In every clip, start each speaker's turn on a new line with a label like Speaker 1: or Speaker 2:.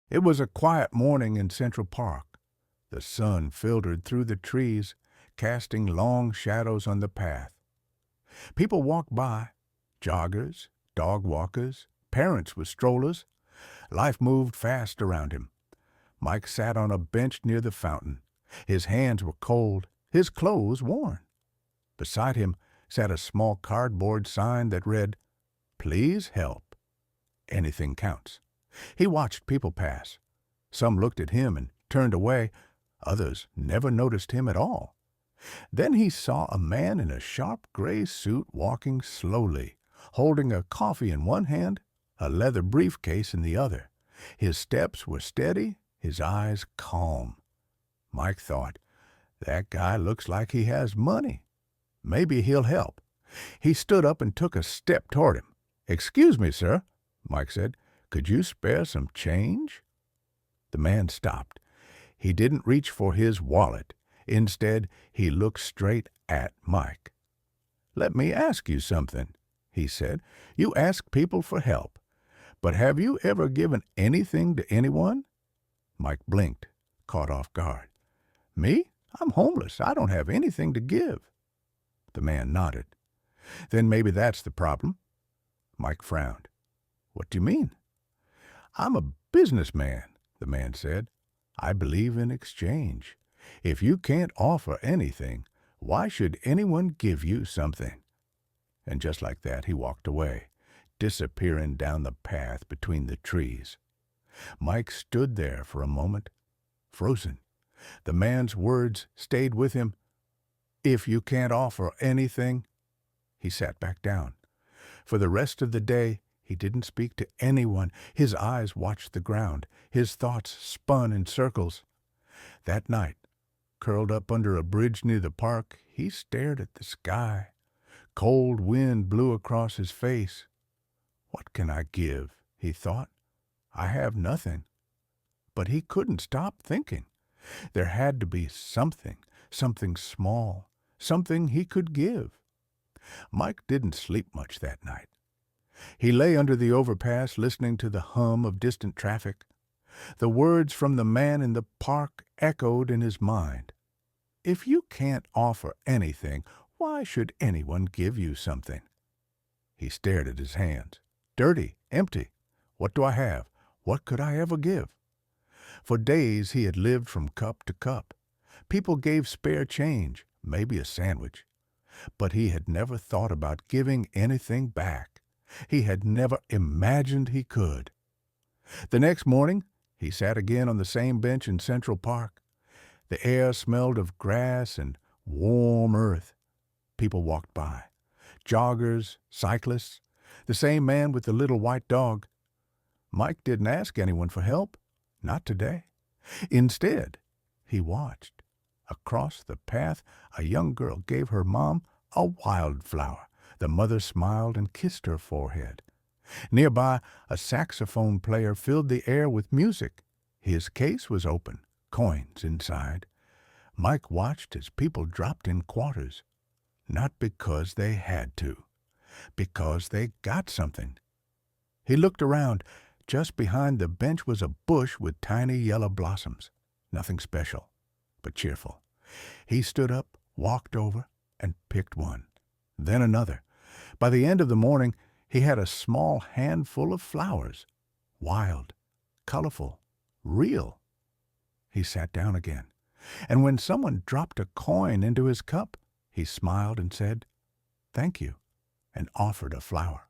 Speaker 1: It was a quiet morning in Central Park. The sun filtered through the trees, casting long shadows on the path. People walked by, joggers, dog walkers, parents with strollers. Life moved fast around him. Mike sat on a bench near the fountain. His hands were cold, his clothes worn. Beside him sat a small cardboard sign that read, "Please help. Anything counts." He watched people pass. Some looked at him and turned away. Others never noticed him at all. Then he saw a man in a sharp gray suit walking slowly, holding a coffee in one hand, a leather briefcase in the other. His steps were steady, his eyes calm. Mike thought, that guy looks like he has money. Maybe he'll help. He stood up and took a step toward him. "Excuse me, sir," Mike said. "Could you spare some change?" The man stopped. He didn't reach for his wallet. Instead, he looked straight at Mike. "Let me ask you something," he said. "You ask people for help. But have you ever given anything to anyone?" Mike blinked, caught off guard. "Me? I'm homeless. I don't have anything to give." The man nodded. "Then maybe that's the problem." Mike frowned. "What do you mean?" "I'm a businessman," the man said. "I believe in exchange. If you can't offer anything, why should anyone give you something?" And just like that, he walked away, disappearing down the path between the trees. Mike stood there for a moment, frozen. The man's words stayed with him. "If you can't offer anything." He sat back down. For the rest of the day, he didn't speak to anyone. His eyes watched the ground. His thoughts spun in circles. That night, curled up under a bridge near the park, he stared at the sky. Cold wind blew across his face. "What can I give?" he thought. "I have nothing." But he couldn't stop thinking. There had to be something small, something he could give. Mike didn't sleep much that night. He lay under the overpass listening to the hum of distant traffic. The words from the man in the park echoed in his mind. "If you can't offer anything, why should anyone give you something?" He stared at his hands. Dirty, empty. What do I have? What could I ever give? For days he had lived from cup to cup. People gave spare change, maybe a sandwich. But he had never thought about giving anything back. He had never imagined he could. The next morning, he sat again on the same bench in Central Park. The air smelled of grass and warm earth. People walked by. Joggers, cyclists, the same man with the little white dog. Mike didn't ask anyone for help. Not today. Instead, he watched. Across the path, a young girl gave her mom a wildflower. The mother smiled and kissed her forehead. Nearby, a saxophone player filled the air with music. His case was open, coins inside. Mike watched as people dropped in quarters. Not because they had to, because they got something. He looked around. Just behind the bench was a bush with tiny yellow blossoms. Nothing special, but cheerful. He stood up, walked over, and picked one. Then another. By the end of the morning, he had a small handful of flowers. Wild, colorful, real. He sat down again. And when someone dropped a coin into his cup, he smiled and said, "Thank you," and offered a flower.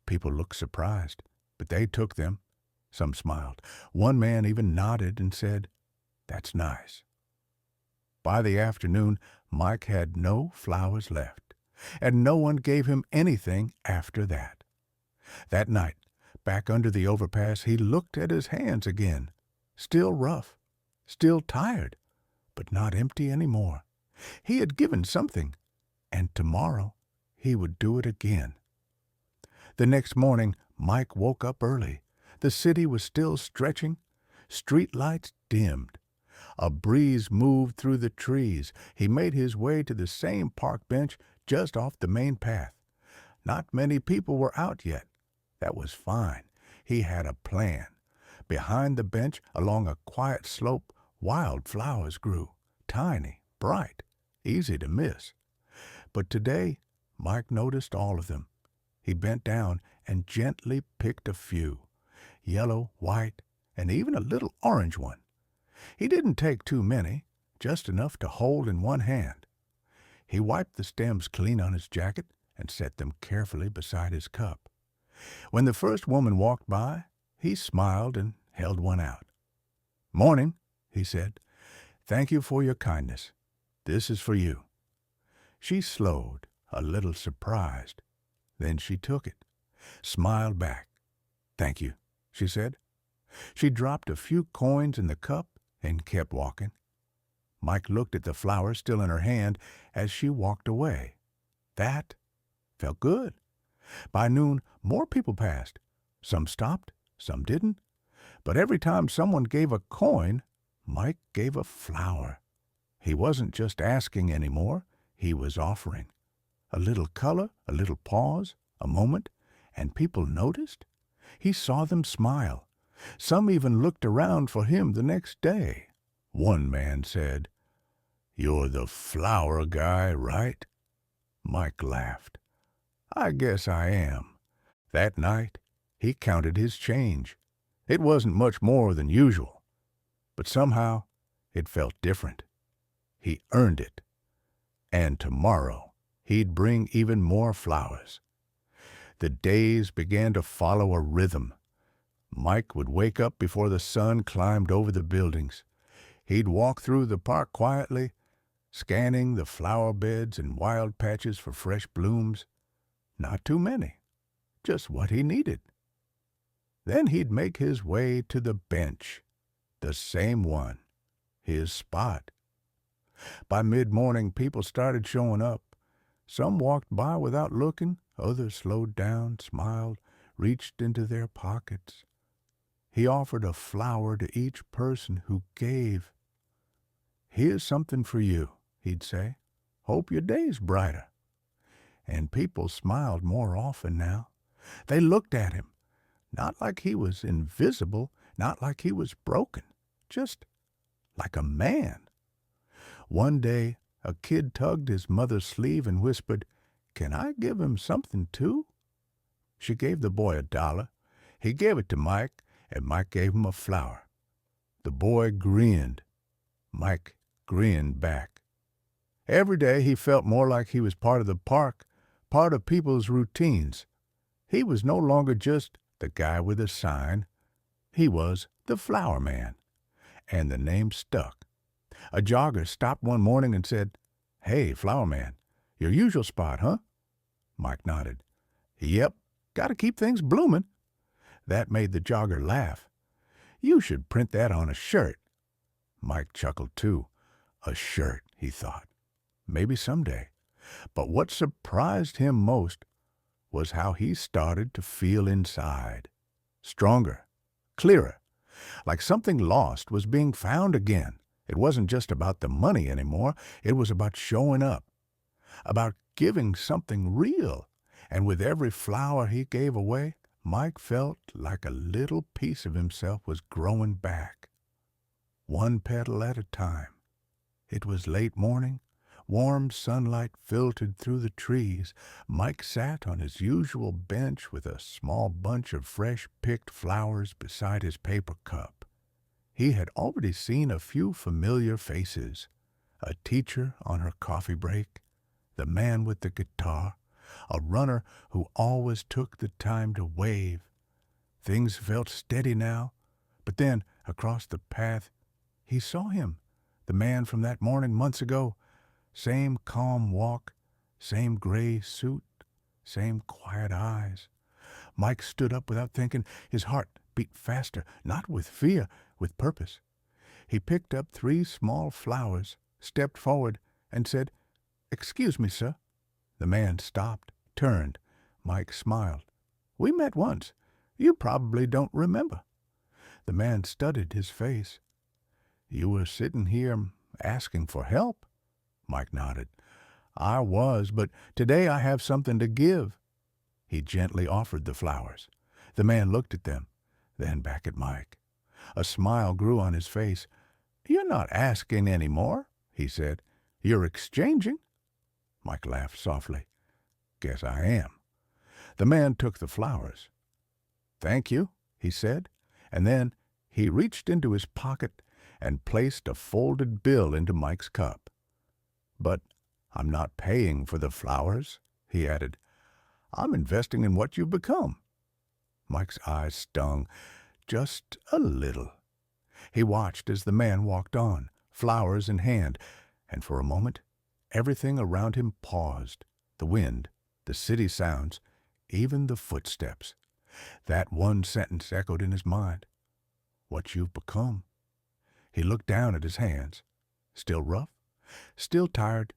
Speaker 1: People looked surprised, but they took them. Some smiled. One man even nodded and said, "That's nice." By the afternoon, Mike had no flowers left, and no one gave him anything after that. That night, back under the overpass, he looked at his hands again. Still rough, still tired, but not empty anymore. He had given something, and tomorrow he would do it again. The next morning, Mike woke up early. The city was still stretching. Street lights dimmed. A breeze moved through the trees. He made his way to the same park bench just off the main path. Not many people were out yet. That was fine. He had a plan. Behind the bench, along a quiet slope, wild flowers grew, tiny, bright, easy to miss. But today, Mike noticed all of them. He bent down and gently picked a few, yellow, white, and even a little orange one. He didn't take too many, just enough to hold in one hand. He wiped the stems clean on his jacket and set them carefully beside his cup. When the first woman walked by, he smiled and held one out. "Morning," he said. "Thank you for your kindness. This is for you." She slowed, a little surprised. Then she took it, smiled back. "Thank you," she said. She dropped a few coins in the cup and kept walking. Mike looked at the flower still in her hand as she walked away. That felt good. By noon, more people passed. Some stopped, some didn't. But every time someone gave a coin, Mike gave a flower. He wasn't just asking anymore, he was offering. A little color, a little pause, a moment, and people noticed. He saw them smile. Some even looked around for him the next day. One man said, "You're the flower guy, right?" Mike laughed. "I guess I am." That night, he counted his change. It wasn't much more than usual, but somehow it felt different. He earned it. And tomorrow, he'd bring even more flowers. The days began to follow a rhythm. Mike would wake up before the sun climbed over the buildings. He'd walk through the park quietly, scanning the flower beds and wild patches for fresh blooms. Not too many, just what he needed. Then he'd make his way to the bench, the same one, his spot. By mid-morning, people started showing up. Some walked by without looking, others slowed down, smiled, reached into their pockets. He offered a flower to each person who gave. "Here's something for you," he'd say. "Hope your day's brighter." And people smiled more often now. They looked at him, not like he was invisible, not like he was broken, just like a man. One day, a kid tugged his mother's sleeve and whispered, "Can I give him something too?" She gave the boy $1. He gave it to Mike, and Mike gave him a flower. The boy grinned. Mike grinned back. Every day he felt more like he was part of the park, part of people's routines. He was no longer just the guy with a sign. He was the flower man, and the name stuck. A jogger stopped one morning and said, "Hey, flower man, your usual spot, huh?" Mike nodded. "Yep, gotta keep things blooming." That made the jogger laugh. "You should print that on a shirt." Mike chuckled too. A shirt, he thought. Maybe someday. But what surprised him most was how he started to feel inside. Stronger, clearer, like something lost was being found again. It wasn't just about the money anymore. It was about showing up, about giving something real. And with every flower he gave away, Mike felt like a little piece of himself was growing back, one petal at a time. It was late morning. Warm sunlight filtered through the trees. Mike sat on his usual bench with a small bunch of fresh-picked flowers beside his paper cup. He had already seen a few familiar faces. A teacher on her coffee break, the man with the guitar, a runner who always took the time to wave. Things felt steady now, but then, across the path, he saw him, the man from that morning months ago. Same calm walk, same gray suit, same quiet eyes. Mike stood up without thinking. His heart beat faster, not with fear, with purpose. He picked up 3 small flowers, stepped forward, and said, "Excuse me, sir." The man stopped, turned. Mike smiled. "We met once. You probably don't remember." The man studied his face. "You were sitting here asking for help?" Mike nodded. "I was, but today I have something to give." He gently offered the flowers. The man looked at them, then back at Mike. A smile grew on his face. "You're not asking any more," he said. "You're exchanging." Mike laughed softly. "Guess I am." The man took the flowers. "Thank you," he said, and then he reached into his pocket and placed a folded bill into Mike's cup. "But I'm not paying for the flowers," he added. "I'm investing in what you've become." Mike's eyes stung, just a little. He watched as the man walked on, flowers in hand, and for a moment everything around him paused. The wind, the city sounds, even the footsteps. That one sentence echoed in his mind. "What you've become." He looked down at his hands. Still rough, still tired,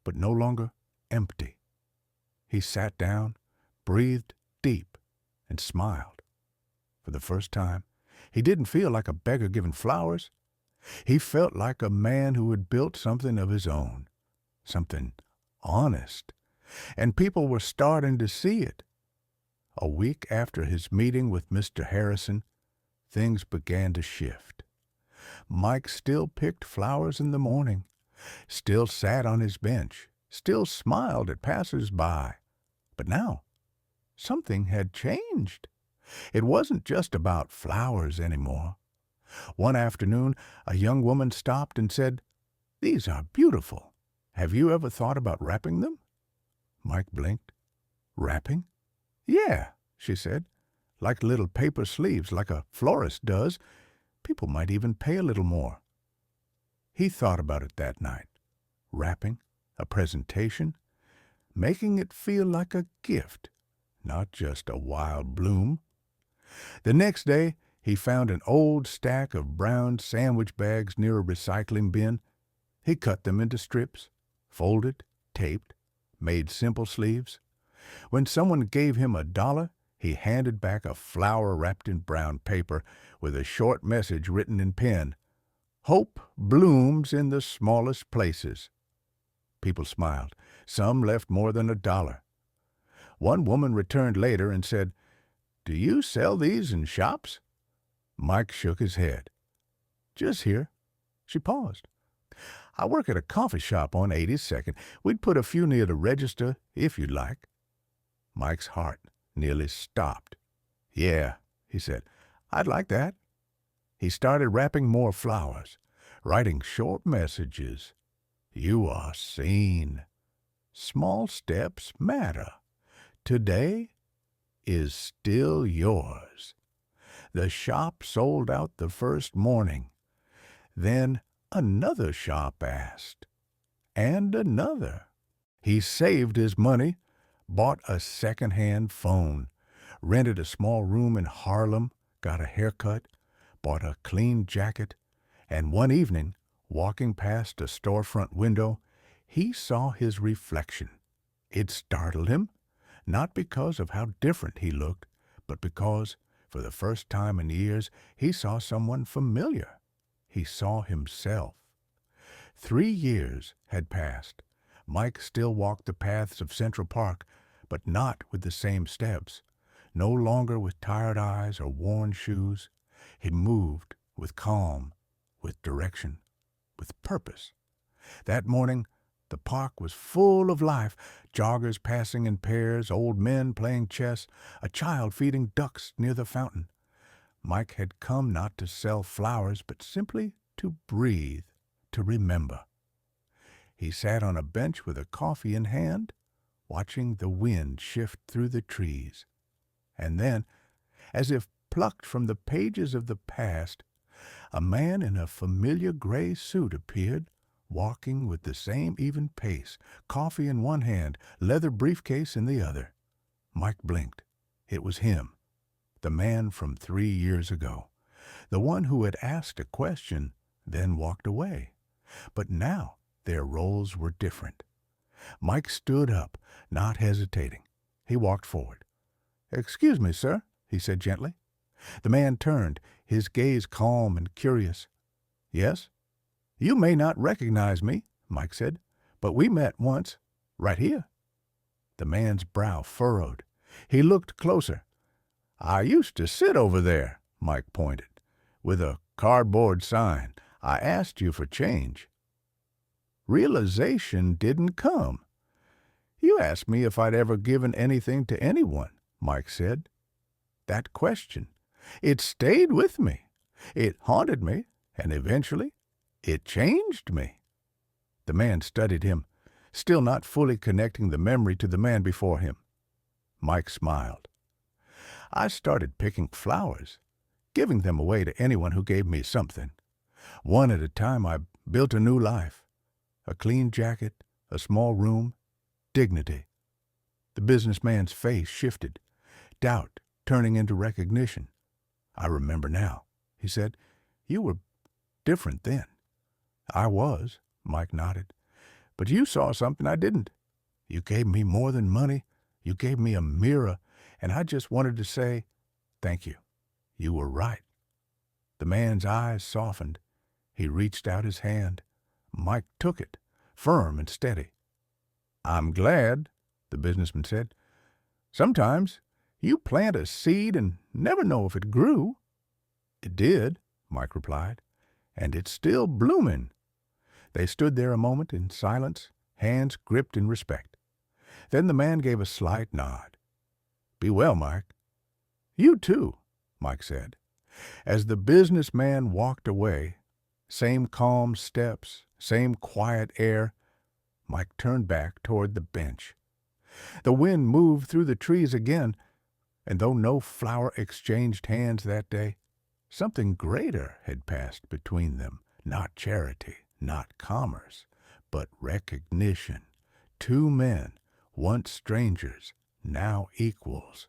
Speaker 1: but no longer empty. He sat down, breathed deep, and smiled. For the first time, he didn't feel like a beggar given flowers. He felt like a man who had built something of his own, something honest, and people were starting to see it. A week after his meeting with Mr. Harrison, things began to shift. Mike still picked flowers in the morning, still sat on his bench, still smiled at passers-by. But now, something had changed. It wasn't just about flowers anymore. One afternoon, a young woman stopped and said, "These are beautiful. Have you ever thought about wrapping them?" Mike blinked. "Wrapping?" "Yeah," she said, "like little paper sleeves, like a florist does. People might even pay a little more." He thought about it that night. Wrapping, a presentation, making it feel like a gift, not just a wild bloom. The next day, he found an old stack of brown sandwich bags near a recycling bin. He cut them into strips, folded, taped, made simple sleeves. When someone gave him $1, he handed back a flower wrapped in brown paper with a short message written in pen. "Hope blooms in the smallest places." People smiled. Some left more than $1. One woman returned later and said, "Do you sell these in shops?" Mike shook his head. "Just here." She paused. "I work at a coffee shop on 82nd. We'd put a few near the register if you'd like." Mike's heart nearly stopped. "Yeah," he said, "I'd like that." He started wrapping more flowers, writing short messages. "You are seen. Small steps matter. Today is still yours." The shop sold out the first morning. Then another shop asked, and another. He saved his money, bought a second-hand phone, rented a small room in Harlem, got a haircut, bought a clean jacket, and one evening, walking past a storefront window, he saw his reflection. It startled him, not because of how different he looked, but because, for the first time in years, he saw someone familiar. He saw himself. 3 years had passed. Mike still walked the paths of Central Park, but not with the same steps. No longer with tired eyes or worn shoes. He moved with calm, with direction, with purpose. That morning, the park was full of life, joggers passing in pairs, old men playing chess, a child feeding ducks near the fountain. Mike had come not to sell flowers, but simply to breathe, to remember. He sat on a bench with a coffee in hand, watching the wind shift through the trees. And then, as if plucked from the pages of the past, a man in a familiar gray suit appeared, walking with the same even pace, coffee in one hand, leather briefcase in the other. Mike blinked. It was him, the man from 3 years ago, the one who had asked a question, then walked away. But now their roles were different. Mike stood up, not hesitating. He walked forward. "Excuse me, sir," he said gently. The man turned, his gaze calm and curious. "Yes?" "You may not recognize me," Mike said, "but we met once, right here." The man's brow furrowed. He looked closer. "I used to sit over there," Mike pointed. with a cardboard sign. I asked you for change. Realization didn't come. You asked me if I'd ever given anything to anyone, Mike said. That question, it stayed with me. It haunted me, and eventually, it changed me. The man studied him, still not fully connecting the memory to the man before him. Mike smiled. I started picking flowers, giving them away to anyone who gave me something. One at a time, I built a new life. A clean jacket, a small room, dignity. The businessman's face shifted, doubt turning into recognition. I remember now, he said. You were different then. I was, Mike nodded. But you saw something I didn't. You gave me more than money. You gave me a mirror, and I just wanted to say, thank you. You were right. The man's eyes softened. He reached out his hand. Mike took it, firm and steady. I'm glad, the businessman said. Sometimes you plant a seed and never know if it grew. It did, Mike replied, and it's still blooming. They stood there a moment in silence, hands gripped in respect. Then the man gave a slight nod. Be well, Mike. You too, Mike said. As the businessman walked away, same calm steps, same quiet air, Mike turned back toward the bench. The wind moved through the trees again, and though no flower exchanged hands that day, something greater had passed between them, not charity, not commerce, but recognition. Two men, once strangers, now equals.